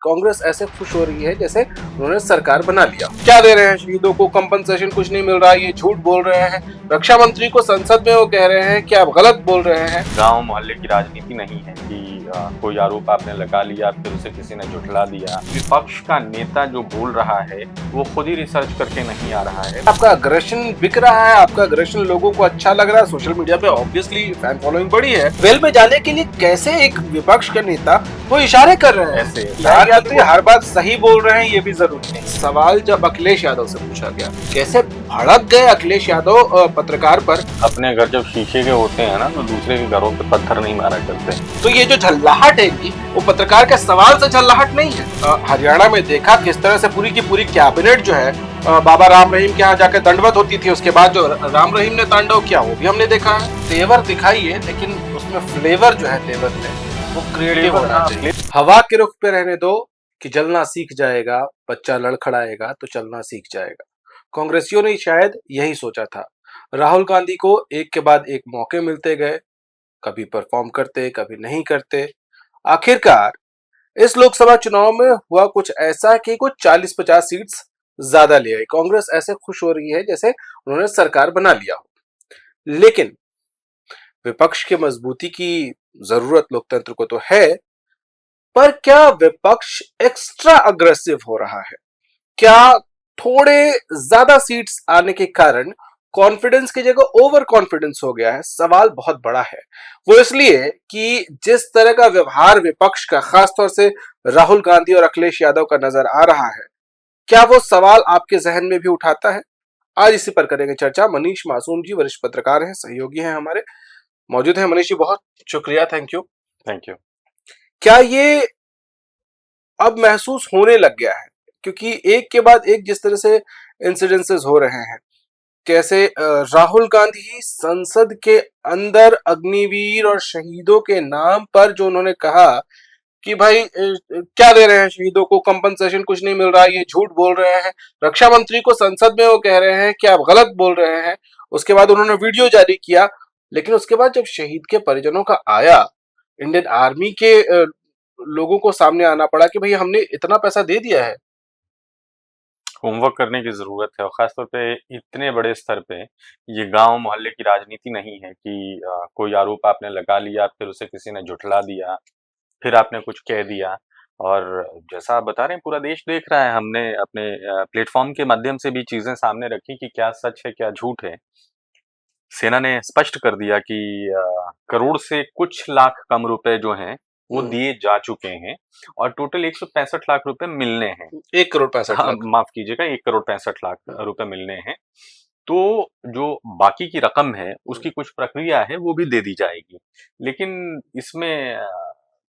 कांग्रेस ऐसे खुश हो रही है जैसे उन्होंने सरकार बना लिया। क्या दे रहे हैं शहीदों को, कंपनसेशन कुछ नहीं मिल रहा, ये झूठ बोल रहे हैं। रक्षा मंत्री को संसद में वो कह रहे हैं कि आप गलत बोल रहे हैं। गांव मोहल्ले की राजनीति नहीं है कि कोई आरोप आपने लगा लिया फिर उसे किसी ने झुठला दिया। विपक्ष का नेता जो बोल रहा है वो खुद ही रिसर्च करके नहीं आ रहा है। आपका अग्रेशन बिक रहा है, आपका अग्रेशन लोगों को अच्छा लग रहा है, सोशल मीडिया पे ऑब्वियसली फैन फॉलोइंग बड़ी है। वेल में जाने के लिए कैसे एक विपक्ष का नेता वो इशारे कर रहे हैं ऐसे या तो ये हर बात सही बोल रहे हैं, ये भी जरूरी नहीं। सवाल जब अखिलेश यादव से पूछा गया, कैसे भड़क गए अखिलेश यादव पत्रकार पर। अपने घर जब शीशे के होते हैं ना तो दूसरे के घरों पे पत्थर नहीं मारा करते। तो ये जो झल्लाहट है इनकी, वो पत्रकार के सवाल से झल्लाहट नहीं है। हरियाणा में देखा किस तरह से पूरी की पूरी कैबिनेट जो है बाबा राम रहीम के यहाँ जाकर दंडवत होती थी, उसके बाद जो राम रहीम ने तांडव किया वो भी हमने देखा है। तेवर दिखाइए लेकिन उसमें फ्लेवर जो है तेवर में वो क्रिएटिव होना चाहिए। हवा के रुख पे रहने दो कि जलना सीख जाएगा, बच्चा लड़खड़ाएगा तो चलना सीख जाएगा। कांग्रेसियों ने शायद यही सोचा था। राहुल गांधी को एक के बाद एक मौके मिलते गए, कभी परफॉर्म करते कभी नहीं करते। आखिरकार इस लोकसभा चुनाव में हुआ कुछ ऐसा कि कुछ 40-50 सीट्स ज्यादा ले आई। कांग्रेस ऐसे खुश हो रही है जैसे उन्होंने सरकार बना लिया हो। लेकिन विपक्ष की मजबूती की जरूरत लोकतंत्र को तो है, पर क्या विपक्ष एक्स्ट्रा अग्रेसिव हो रहा है? क्या थोड़े ज्यादा सीट्स आने के कारण कॉन्फिडेंस की जगह ओवर कॉन्फिडेंस हो गया है? सवाल बहुत बड़ा है। वो इसलिए कि जिस तरह का व्यवहार विपक्ष का, खासतौर से राहुल गांधी और अखिलेश यादव का नजर आ रहा है, क्या वो सवाल आपके जहन में भी उठाता है? आज इसी पर करेंगे चर्चा। मनीष मासूम जी वरिष्ठ पत्रकार हैं, सहयोगी हैं हमारे, मौजूद हैं। मनीष जी बहुत शुक्रिया, थैंक यू। Thank you. क्या ये अब महसूस होने लग गया है, क्योंकि एक के बाद एक जिस तरह से इंसिडेंसेस हो रहे हैं, कैसे राहुल गांधी संसद के अंदर अग्निवीर और शहीदों के नाम पर जो उन्होंने कहा कि भाई क्या दे रहे हैं शहीदों को, कंपनसेशन कुछ नहीं मिल रहा, ये झूठ बोल रहे हैं। रक्षा मंत्री को संसद में वो कह रहे हैं कि आप गलत बोल रहे हैं। उसके बाद उन्होंने वीडियो जारी किया, लेकिन उसके बाद जब शहीद के परिजनों का आया, इंडियन आर्मी के लोगों को सामने आना पड़ा कि भाई हमने इतना पैसा दे दिया है। होमवर्क करने की जरूरत है और खासतौर पे इतने बड़े स्तर पे ये गांव मोहल्ले की राजनीति नहीं है कि कोई आरोप आपने लगा लिया फिर उसे किसी ने झुठला दिया फिर आपने कुछ कह दिया। और जैसा आप बता रहे हैं पूरा देश देख रहा है। हमने अपने प्लेटफॉर्म के माध्यम से भी चीजें सामने रखी कि क्या सच है क्या झूठ है। सेना ने स्पष्ट कर दिया कि करोड़ से कुछ लाख कम रुपए जो हैं वो दिए जा चुके हैं और टोटल 165 लाख रुपए मिलने हैं। 1 करोड़ 65 लाख, माफ कीजिएगा, 1 करोड़ 65 लाख रुपए मिलने हैं। तो जो बाकी की रकम है उसकी कुछ प्रक्रिया है वो भी दे दी जाएगी। लेकिन इसमें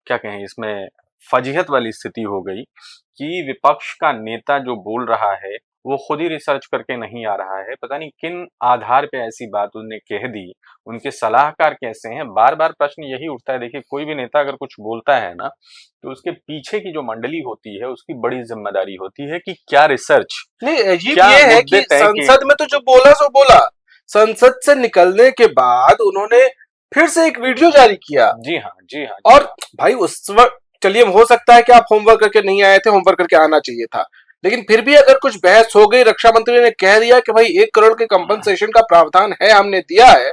क्या कहें, इसमें फजीहत वाली स्थिति हो गई कि विपक्ष का नेता जो बोल रहा है वो खुद ही रिसर्च करके नहीं आ रहा है। पता नहीं किन आधार पे ऐसी बात उन्होंने कह दी, उनके सलाहकार कैसे हैं। बार बार प्रश्न यही उठता है। देखिए कोई भी नेता अगर कुछ बोलता है ना तो उसके पीछे की जो मंडली होती है उसकी बड़ी जिम्मेदारी होती है कि क्या रिसर्च, नहीं अजीब क्या ये है मुद्दे कि तय किए। संसद में तो जो बोला सो बोला, संसद से निकलने के बाद उन्होंने फिर से एक वीडियो जारी किया। जी हाँ, जी हाँ, जी और हाँ। भाई उस वक्त चलिए हो सकता है कि आप होमवर्क करके नहीं आए थे, होमवर्क करके आना चाहिए था, लेकिन फिर भी अगर कुछ बहस हो गई, रक्षा मंत्री ने कह दिया कि भाई 1 करोड़ के कंपनसेशन का प्रावधान है, हमने दिया है,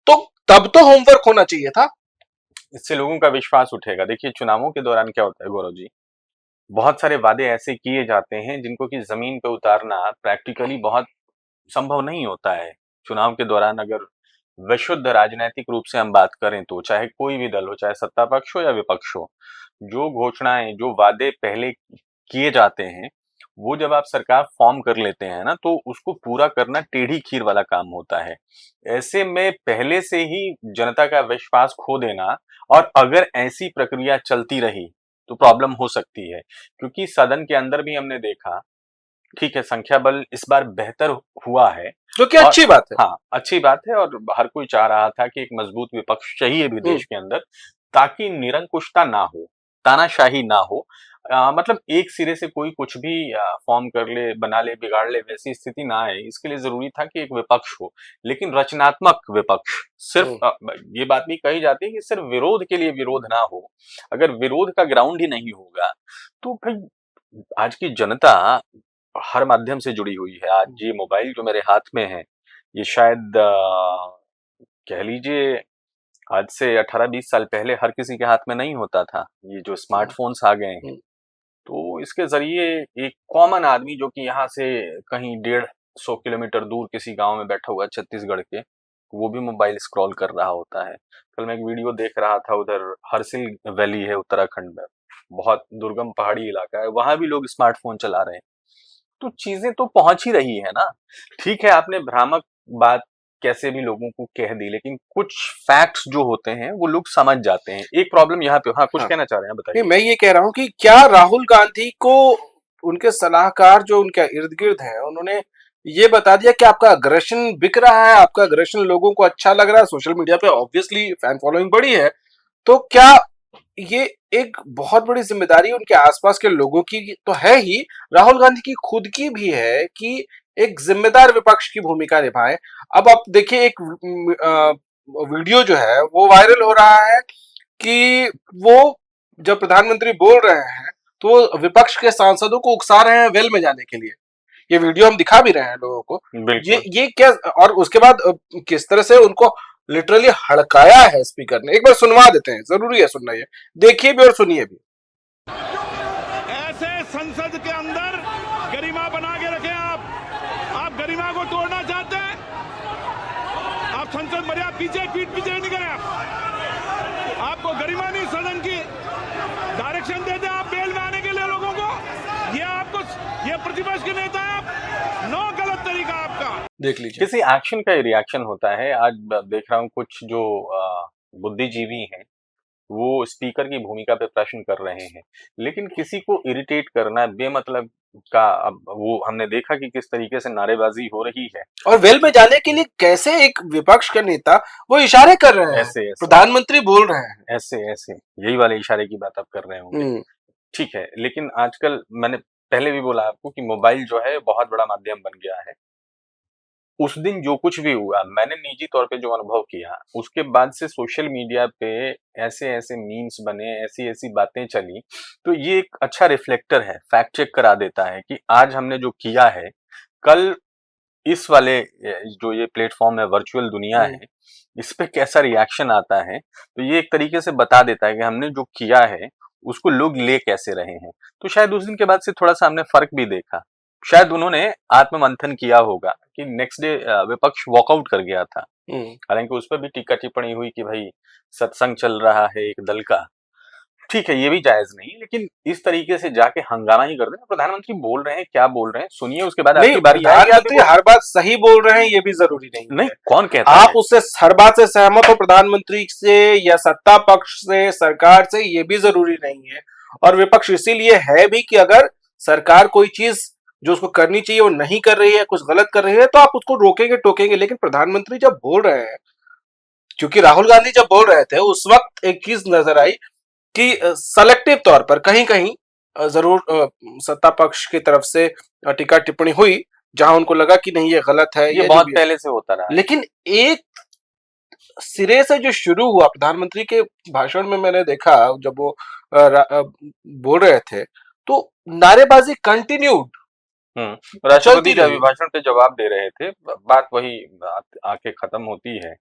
तो तब तो होमवर्क होना चाहिए था। इससे लोगों का विश्वास उठेगा। देखिए चुनावों के दौरान क्या होता है गौरव जी, बहुत सारे वादे ऐसे किए जाते हैं जिनको कि जमीन पे उतारना प्रैक्टिकली बहुत संभव नहीं होता है। चुनाव के दौरान अगर विशुद्ध राजनीतिक रूप से हम बात करें तो चाहे कोई भी दल हो, चाहे सत्ता पक्ष हो या विपक्ष हो, जो घोषणाएं जो वादे पहले किए जाते हैं वो जब आप सरकार फॉर्म कर लेते हैं ना तो उसको पूरा करना टेढ़ी खीर वाला काम होता है। ऐसे में पहले से ही जनता का विश्वास खो देना, और अगर ऐसी प्रक्रिया चलती रही तो प्रॉब्लम हो सकती है। क्योंकि सदन के अंदर भी हमने देखा, ठीक है संख्या बल इस बार बेहतर हुआ है जो कि और अच्छी बात है। हाँ अच्छी बात है, और हर कोई चाह रहा था कि एक मजबूत विपक्ष चाहिए भी देश के अंदर ताकि निरंकुशता ना हो, तानाशाही ना हो। मतलब एक सिरे से कोई कुछ भी फॉर्म कर ले, बना ले, बिगाड़ ले, वैसी स्थिति ना आए, इसके लिए ज़रूरी था कि एक विपक्ष हो, लेकिन रचनात्मक विपक्ष। सिर्फ़ हुँ, ये बात भी कही जाती है कि सिर्फ़ विरोध के लिए विरोध ना हो, अगर विरोध का ग्राउंड ही नहीं होगा, तो भई आज की जनता हर माध्यम से जुड़ी हुई है। आज ये मोबाइल जो मेरे हाथ में है, ये शायद कह लीजिए आज से 18-20 साल पहले हर किसी के हाथ में नहीं होता था। ये जो हुँ, स्मार्टफ़ोन्स आ गए हैं, हुँ, तो इसके ज़रिए एक कॉमन आदमी जो कि यहाँ से कहीं 150 किलोमीटर दूर किसी गाँव में बैठा हुआ है छत्तीसगढ़ के, वो भी मोबाइल स्क्रॉल कर रहा होता है। कल मैं एक वीडियो देख रहा था, उधर हरसिल वैली है उत्तराखंड में, बहुत दुर्गम पहाड़ी इलाका है, वहाँ भी लोग स्मार्टफ़ोन चला रहे हैं। तो चीज़ें तो पहुँच ही रही है ना। ठीक है, आपने भ्रामक बात कैसे भी लोगों को कह दी, लेकिन कुछ फैक्ट्स जो होते हैं, वो लोग समझ जाते हैं। एक प्रॉब्लम यहाँ पे हाँ, कुछ हाँ। कहना चाह रहे हैं, नहीं, बताइए? मैं ये कह रहा हूँ कि क्या राहुल गांधी को उनके सलाहकार जो उनके इर्द-गिर्द हैं, उन्होंने ये बता दिया कि आपका अग्रेशन बिक रहा है, आपका अग्रेशन लोगों को अच्छा लग रहा है, सोशल मीडिया पे ऑब्वियसली फैन फॉलोइंग बढ़ी है, तो क्या ये एक बहुत बड़ी जिम्मेदारी उनके आसपास के लोगों की तो है ही, राहुल गांधी की खुद की भी है कि एक जिम्मेदार विपक्ष की भूमिका निभाएं। अब आप देखिए एक वीडियो जो है वो वायरल हो रहा है कि वो जब प्रधानमंत्री बोल रहे हैं तो वो विपक्ष के सांसदों को उकसा रहे हैं वेल में जाने के लिए। ये वीडियो हम दिखा भी रहे हैं लोगों को। बिल्कुल। ये क्या, और उसके बाद किस तरह से उनको लिटरली हड़काया है स्पीकर ने। एक बार सुनवा देते हैं, जरूरी है सुनना, ये देखिए भी और सुनिए भी। ऐसे संसद के अंदर गरिमा बना के रखें आप गरिमा को तोड़ना चाहते हैं। आप संसद मर्यादा पीछे पीठ पीछे नहीं करें। आपको गरिमा नहीं, सदन की डायरेक्शन देते आप बेल में आने के लिए लोगों को। ये आपको, ये प्रतिपक्ष के नेता है आप, नो, गलत तरीका आपका। देख लीजिए। किसी एक्शन का ही रिएक्शन होता है। आज देख रहा हूँ कुछ जो बुद्धिजीवी हैं, वो स्पीकर की भूमिका पे प्रश्न कर रहे हैं, लेकिन किसी को इरिटेट करना बेमतलब का, अब वो हमने देखा कि किस तरीके से नारेबाजी हो रही है। और वेल में जाने के लिए कैसे एक विपक्ष का नेता वो इशारे कर रहे हैं, ऐसे ऐसे प्रधानमंत्री बोल रहे हैं। ऐसे ऐसे यही वाले इशारे की बात आप कर रहे होंगे। हम्म, ठीक है, लेकिन आजकल मैंने पहले भी बोला आपको कि मोबाइल जो है बहुत बड़ा माध्यम बन गया है। उस दिन जो कुछ भी हुआ, मैंने निजी तौर पे जो अनुभव किया, उसके बाद से सोशल मीडिया पे ऐसे-ऐसे मीम्स बने, ऐसी-ऐसी बातें चली, तो ये एक अच्छा रिफ्लेक्टर है, फैक्ट चेक करा देता है कि आज हमने जो किया है, कल इस वाले जो ये प्लेटफ़ॉर्म है, वर्चुअल दुनिया हम्म, है, इस पे कैसा रिएक्शन आता है, तो ये एक तरीके से बता देता है कि हमने जो किया है, उसको लोग ले कैसे रहे हैं। तो शायद उस दिन के बाद से थोड़ा-सा हमने फ़र्क भी देखा। शायद उन्होंने आत्ममंथन किया होगा कि नेक्स्ट डे विपक्ष वॉकआउट कर गया था। हम्म। हालाँकि उस पे भी टीका-टिप्पणी हुई कि भई सत्संग चल रहा है एक दल का। ठीक है, ये भी जायज़ नहीं, लेकिन इस तरीके से जाके हंगामा ही कर देना, प्रधानमंत्री बोल रहे हैं, क्या बोल रहे हैं, सुनिए उसके बाद नहीं, आपकी बारी आएगी, आप भी प्रधानमंत्री हर बात सही बोल रहे हैं ये भी जरूरी नहीं नहीं, है। कौन कहता आप है? उससे हर बात से सहमत हो प्रधानमंत्री से या सत्ता पक्ष से, सरकार से, ये भी जरूरी नहीं है। और विपक्ष इसीलिए है भी कि अगर सरकार कोई चीज जो उसको करनी चाहिए वो नहीं कर रही है, कुछ गलत कर रही है, तो आप उसको रोकेंगे टोकेंगे। लेकिन प्रधानमंत्री जब बोल रहे हैं, क्योंकि राहुल गांधी जब बोल रहे थे उस वक्त एक चीज नजर आई कि सेलेक्टिव तौर पर कहीं कहीं जरूर सत्ता पक्ष की तरफ से टीका टिप्पणी हुई, जहां उनको लगा कि नहीं ये गलत है ये या जो बहुत भी है। पहले से होता रहा है। लेकिन एक सिरे से जो शुरू हुआ प्रधानमंत्री के भाषण में, मैंने देखा जब वो बोल रहे थे तो नारेबाजी कंटिन्यूड राष्ट्रपति चलती के रही। अभिभाषण पे जवाब दे रहे थे। बात वही बात आके खत्म होती है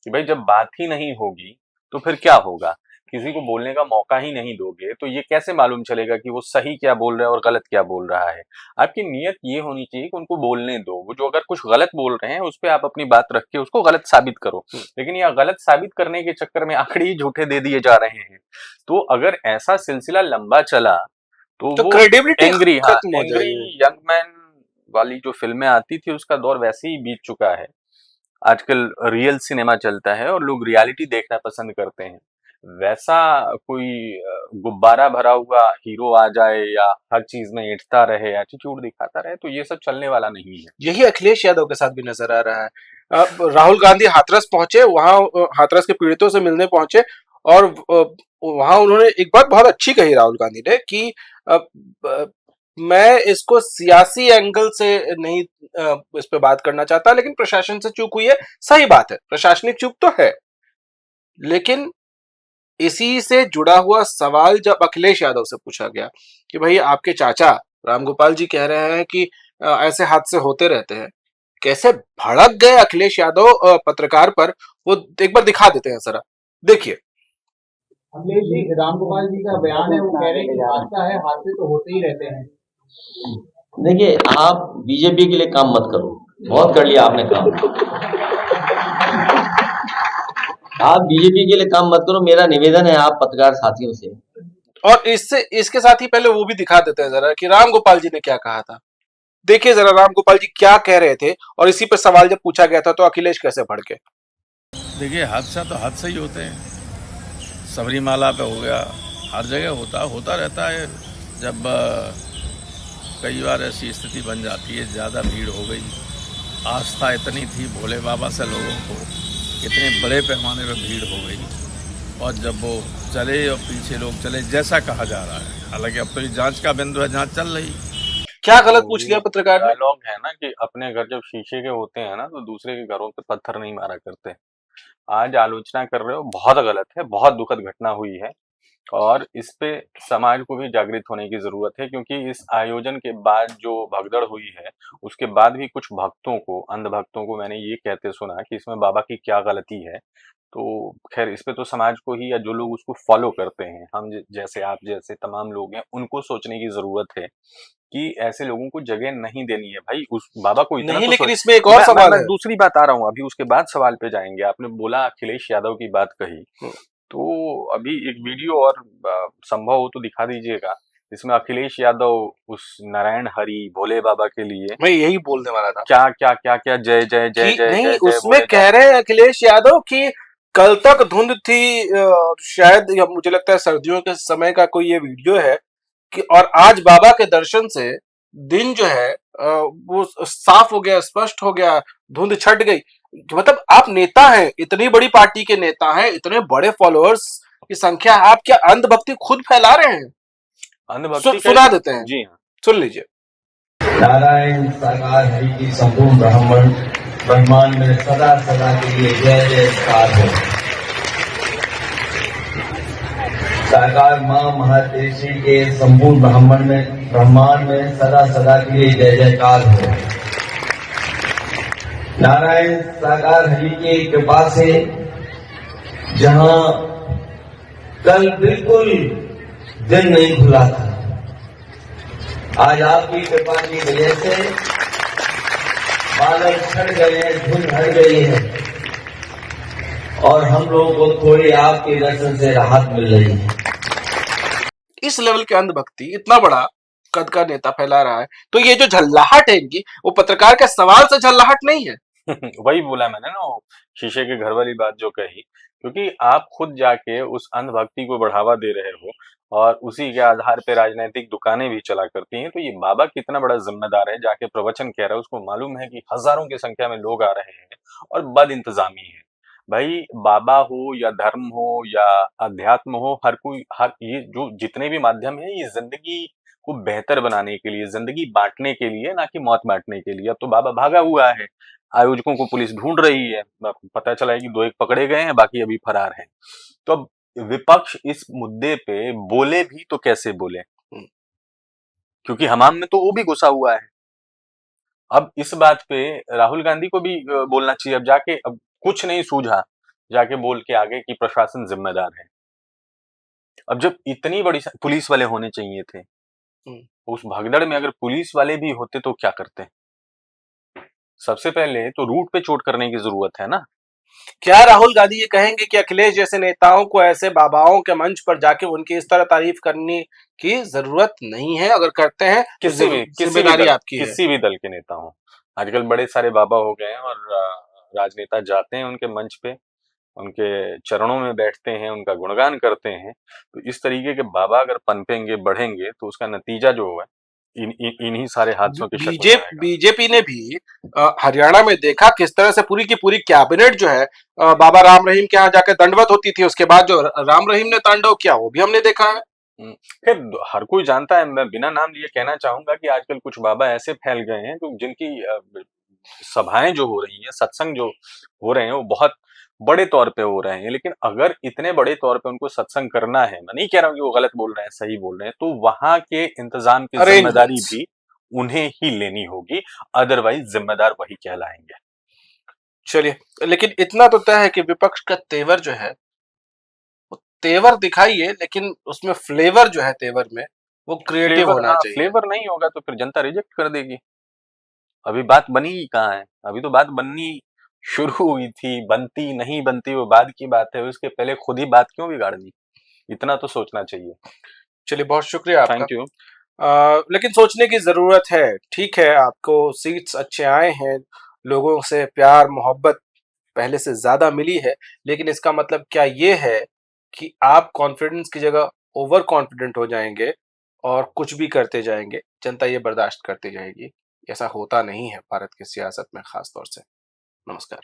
कि भाई जब बात ही नहीं होगी, तो फिर क्या होगा? किसी को बोलने का मौका ही नहीं दोगे, तो ये कैसे मालूम चलेगा कि वो सही क्या बोल रहा है और गलत क्या बोल रहा है? आपकी नीयत ये होनी चाहिए कि उनको बोलने दो। वो जो अगर कुछ गलत बोल रहे हैं, उस पे आप अपनी बात रख के उसको गलत साबित करो। लेकिन यह गलत साबित करने के चक्कर में आंकड़े ही झूठे दे दिए जा रहे हैं। तो अगर ऐसा सिलसिला लंबा चला, तो तो वो क्रेडिबिलिटी खत्म हो एंग्री जाएगी। यंग मैन वाली जो फ़िल्में आती थी, उसका दौर वैसे ही बीत चुका है। आजकल रियल सिनेमा चलता है और लोग रियलिटी देखना पसंद करते हैं। वैसा कोई गुब्बारा भरा हुआ हीरो आ जाए या हर चीज़ में ऐंठता रहे, एटीट्यूड दिखाता रहे, तो ये सब चलने वाला नहीं है। यही अखिलेश यादव के साथ भी नजर आ रहा है। अब राहुल गांधी हाथरस पहुंचे, वहां हाथरस के पीड़ितों से मिलने पहुंचे और वहां उन्होंने एक बात बहुत अच्छी कही राहुल गांधी ने कि अ, ब- मैं इसको सियासी एंगल से नहीं इस पे बात करना चाहता, लेकिन प्रशासन से चूक हुई है, सही बात है, प्रशासनिक चूक तो है, लेकिन इसी से जुड़ा हुआ सवाल जब अखिलेश यादव से पूछा गया कि भाई आपके चाचा रामगोपाल जी कह रहे हैं कि ऐसे हादसे होते रहते हैं, कैसे भड़क गए अखिलेश यादव पत्रकार पर, वो एक बार दिखा देते हैं जरा, देखिए। अखिलेश जी, रामगोपाल जी का बयान है, वो कह रहे हैं कि हादसा है, हादसे तो होते ही रहते हैं। देखिए, आप बीजेपी के लिए काम मत करो, बहुत कर लिया आपने काम। आप बीजेपी के लिए काम मत करो, मेरा निवेदन है आप पत्रकार साथियों से। और इससे इसके साथ ही पहले वो भी दिखा देते हैं जरा कि रामगोपाल जी ने क्या कहा था, देखिए जरा रामगोपाल जी क्या कह रहे थे, और इसी पे सवाल जब पूछा गया था तो अखिलेश कैसे भड़के। देखिए, हादसा तो हादसा ही होते हैं, सबरीमाला पे हो गया, हर जगह होता रहता है। जब कई बार ऐसी स्थिति बन जाती है, ज़्यादा भीड़ हो गई, आस्था इतनी थी भोले बाबा से लोगों को, इतने बड़े पैमाने पर भीड़ हो गई, और जब वो चले और पीछे लोग चले, जैसा कहा जा रहा है, हालांकि अब तो ये जांच का बिंदु है, जांच चल रही। क्या गलत पूछ लिया पत्रकार ने? डायलॉग है ना कि अपने घर जब शीशे के होते हैं ना, तो दूसरे के घरों पे पत्थर नहीं मारा करते। आज आलोचना कर रहे हो, बहुत गलत है, बहुत दुखद घटना हुई है, और इस पे समाज को भी जागृत होने की जरूरत है, क्योंकि इस आयोजन के बाद जो भगदड़ हुई है, उसके बाद भी कुछ भक्तों को, अंध भक्तों को मैंने ये कहते सुना कि इसमें बाबा की क्या गलती है। तो खैर, इस पे तो समाज को ही, या जो लोग उसको फॉलो करते हैं, हम जैसे आप जैसे तमाम लोग हैं, उनको सोचने की जरूरत है कि ऐसे लोगों को जगह नहीं देनी है। भाई उस बाबा को इतना नहीं, तो लेकिन इसमें एक और सवाल मैं है। दूसरी बात आ रहा हूँ, अभी उसके बाद सवाल पे जाएंगे। आपने बोला अखिलेश यादव की बात कही, तो अभी एक वीडियो और संभव हो तो दिखा दीजिएगा, जिसमें अखिलेश यादव उस नारायण हरि भोले बाबा के लिए मैं यही बोलने वाला था, क्या क्या क्या क्या जय जय जय कि जय नहीं, जय जय उसमें बोले कह रहे हैं अखिलेश यादव कि कल तक धुंध थी, शायद, या मुझे लगता है सर्दियों के समय का कोई ये वीडियो है कि, और आज बाबा के दर्शन से दिन जो है वो साफ हो गया, स्पष्ट हो गया, धुंध छट गई। मतलब आप नेता हैं, इतनी बड़ी पार्टी के नेता हैं, इतने बड़े फॉलोअर्स की संख्या, आप क्या अंधभक्ति खुद फैला रहे हैं? अंधभक्ति सुना देते हैं, जी हाँ, सुन लीजिए। नारायण साकार हरि की संपूर्ण ब्रह्मांड में सदा सदा के लिए जय जयकार हो। साकार माँ महातेशी के संपूर्ण ब्रह्मांड में सदा सदा के लिए जय जयकार हो। नारायण साकार हरि की कृपा से जहां कल बिल्कुल दिन नहीं खुला था, आज आपकी कृपा की वजह से बादल छट गए हैं, धुंध हट गई है, और हम लोगों को थोड़ी आपके दर्शन से राहत मिल रही है। इस लेवल के अंधभक्ति इतना बड़ा कद का नेता फैला रहा है, तो ये जो झल्लाहट है इनकी, वो पत्रकार के सवाल से झल्लाहट नहीं है। वही बोला मैंने ना, वो शीशे के घर वाली बात जो कही, क्योंकि आप खुद जाके उस अंधभक्ति को बढ़ावा दे रहे हो, और उसी के आधार पे राजनीतिक दुकानें भी चला करती हैं। तो ये बाबा कितना बड़ा जिम्मेदार है, जाके प्रवचन कह रहा है, उसको मालूम है कि हजारों की संख्या में लोग आ रहे हैं और बद इंतजामी है। भाई बाबा हो या धर्म हो या अध्यात्म हो, हर कोई, हर ये जो जितने भी माध्यम है, ये जिंदगी को बेहतर बनाने के लिए, जिंदगी बांटने के लिए, ना कि मौत बांटने के लिए। अब तो बाबा भागा हुआ है, आयोजकों को पुलिस ढूंढ रही है, पता चला है कि 2-1 पकड़े गए हैं, बाकी अभी फरार हैं। तो अब विपक्ष इस मुद्दे पे बोले भी तो कैसे बोले, क्योंकि हमाम में तो वो भी घुसा हुआ है। अब इस बात पे राहुल गांधी को भी बोलना चाहिए। अब जाके, अब कुछ नहीं सूझा, जाके बोल के आगे कि प्रशासन जिम्मेदार है। अब जब इतनी बड़ी पुलिस वाले होने चाहिए थे, उस भगदड़ में अगर पुलिस वाले भी होते तो क्या करते? सबसे पहले तो रूट पे चोट करने की जरूरत है ना। क्या राहुल गांधी ये कहेंगे कि अखिलेश जैसे नेताओं को ऐसे बाबाओं के मंच पर जाके उनकी इस तरह तारीफ करने की जरूरत नहीं है? अगर करते हैं तो जिम्मेदारी आपकी है। किसी भी दल के नेता हो, आजकल बड़े सारे बाबा हो गए हैं, और राजनेता जाते हैं उनके मंच पे, उनके चरणों में बैठते हैं, उनका गुणगान करते हैं। तो इस तरीके के बाबा अगर पनपेंगे, बढ़ेंगे, तो उसका नतीजा जो है इन्हीं सारे हादसों के शक हो जाएगा। बीजेपी ने भी हरियाणा में देखा किस तरह से पूरी की पूरी कैबिनेट जो है बाबा राम रहीम के यहाँ जाकर दंडवत होती थी, उसके बाद जो राम रहीम ने तांडव किया वो भी हमने देखा है। खैर हर कोई जानता है, मैं बिना नाम लिए कहना चाहूंगा कि आजकल कुछ बाबा ऐसे फैल गए हैं जो जिनकी सभाएं जो हो रही हैं, सत्संग जो हो रहे हैं वो बहुत बड़े तौर पे हो रहे हैं। लेकिन अगर इतने बड़े तौर पे उनको सत्संग करना है, मैं नहीं कह रहा हूँ कि वो गलत बोल रहे हैं, सही बोल रहे हैं, तो वहां के इंतजाम की जिम्मेदारी अरेंजमेंट्स भी उन्हें ही लेनी होगी, अदरवाइज जिम्मेदार वही कहलाएंगे। चलिए, लेकिन इतना तो तय है कि विपक्ष का तेवर जो है वो तेवर दिखाइए, लेकिन उसमें फ्लेवर जो है तेवर में वो क्रिएटिव फ्लेवर, होना हाँ, चाहिए। फ्लेवर नहीं होगा तो फिर जनता रिजेक्ट कर देगी। अभी बात बनी ही कहाँ है? अभी तो बात बननी शुरू हुई थी, बनती नहीं बनती वो बाद की बात है, उसके पहले खुद ही बात क्यों बिगाड़ दी? इतना तो सोचना चाहिए। चलिए, बहुत शुक्रिया आपका। Thank you. लेकिन सोचने की जरूरत है। ठीक है, आपको सीट्स अच्छे आए हैं, लोगों से प्यार मोहब्बत पहले से ज्यादा मिली है, लेकिन इसका मतलब क्या ये है कि आप कॉन्फिडेंस की जगह ओवर कॉन्फिडेंट हो जाएंगे और कुछ भी करते जाएंगे? जनता ये बर्दाश्त करती जाएगी? ऐसा होता नहीं है भारत की सियासत में, खास तौर से। नमस्कार।